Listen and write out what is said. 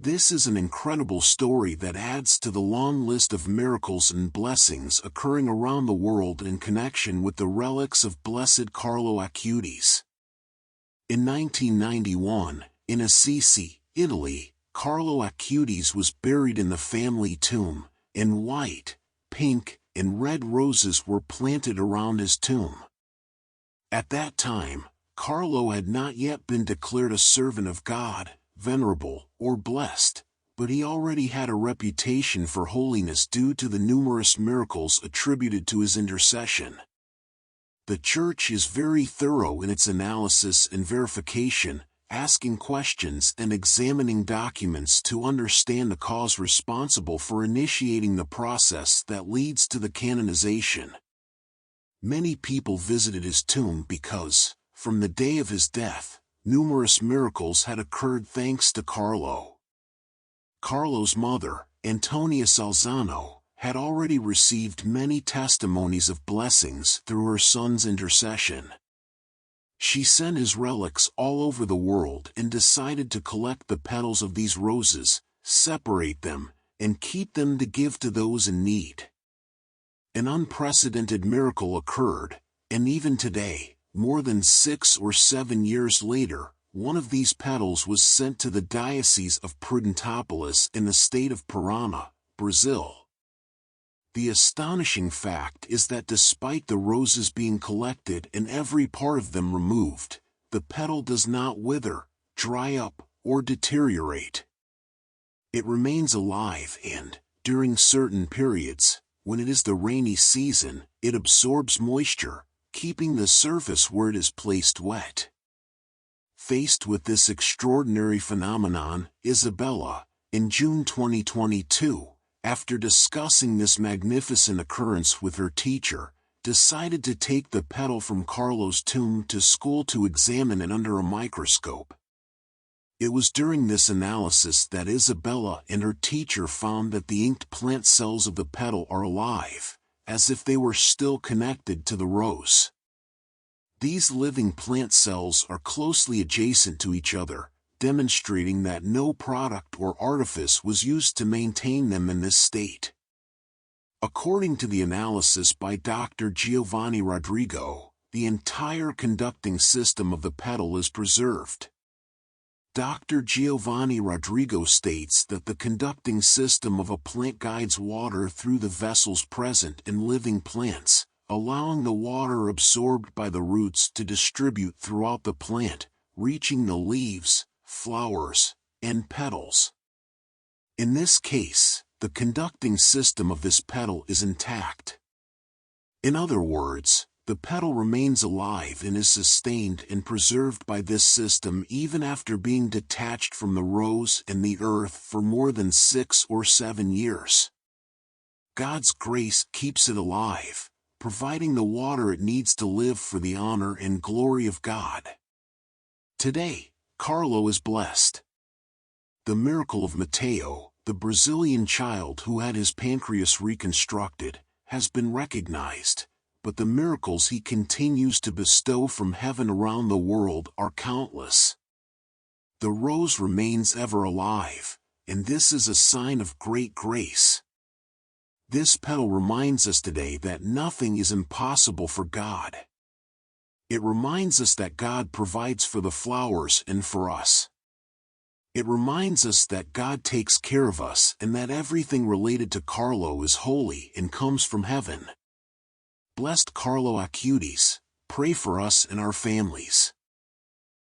This is an incredible story that adds to the long list of miracles and blessings occurring around the world in connection with the relics of Blessed Carlo Acutis. In 1991, in Assisi, Italy, Carlo Acutis was buried in the family tomb, and white, pink, and red roses were planted around his tomb. At that time, Carlo had not yet been declared a servant of God, venerable, or blessed, but he already had a reputation for holiness due to the numerous miracles attributed to his intercession. The Church is very thorough in its analysis and verification, asking questions and examining documents to understand the cause responsible for initiating the process that leads to the canonization. Many people visited his tomb because, from the day of his death, numerous miracles had occurred thanks to Carlo. Carlo's mother, Antonia Salzano, had already received many testimonies of blessings through her son's intercession. She sent his relics all over the world and decided to collect the petals of these roses, separate them, and keep them to give to those in need. An unprecedented miracle occurred, and even today, more than 6 or 7 years later, one of these petals was sent to the Diocese of Prudentopolis in the state of Parana, Brazil. The astonishing fact is that despite the roses being collected and every part of them removed, the petal does not wither, dry up, or deteriorate. It remains alive and, during certain periods, when it is the rainy season, it absorbs moisture, keeping the surface where it is placed wet. Faced with this extraordinary phenomenon, Isabella, in June 2022, after discussing this magnificent occurrence with her teacher, decided to take the petal from Carlo's tomb to school to examine it under a microscope. It was during this analysis that Isabella and her teacher found that the inked plant cells of the petal are alive, as if they were still connected to the rose. These living plant cells are closely adjacent to each other, demonstrating that no product or artifice was used to maintain them in this state. According to the analysis by Dr. Giovanni Rodrigo, the entire conducting system of the petal is preserved. Dr. Giovanni Rodrigo states that the conducting system of a plant guides water through the vessels present in living plants, allowing the water absorbed by the roots to distribute throughout the plant, reaching the leaves, flowers, and petals. In this case, the conducting system of this petal is intact. In other words, the petal remains alive and is sustained and preserved by this system even after being detached from the rose and the earth for more than 6 or 7 years. God's grace keeps it alive, providing the water it needs to live for the honor and glory of God. Today, Carlo is blessed. The miracle of Mateo, the Brazilian child who had his pancreas reconstructed, has been recognized, but the miracles he continues to bestow from heaven around the world are countless. The rose remains ever alive, and this is a sign of great grace. This petal reminds us today that nothing is impossible for God. It reminds us that God provides for the flowers and for us. It reminds us that God takes care of us and that everything related to Carlo is holy and comes from heaven. Blessed Carlo Acutis, pray for us and our families.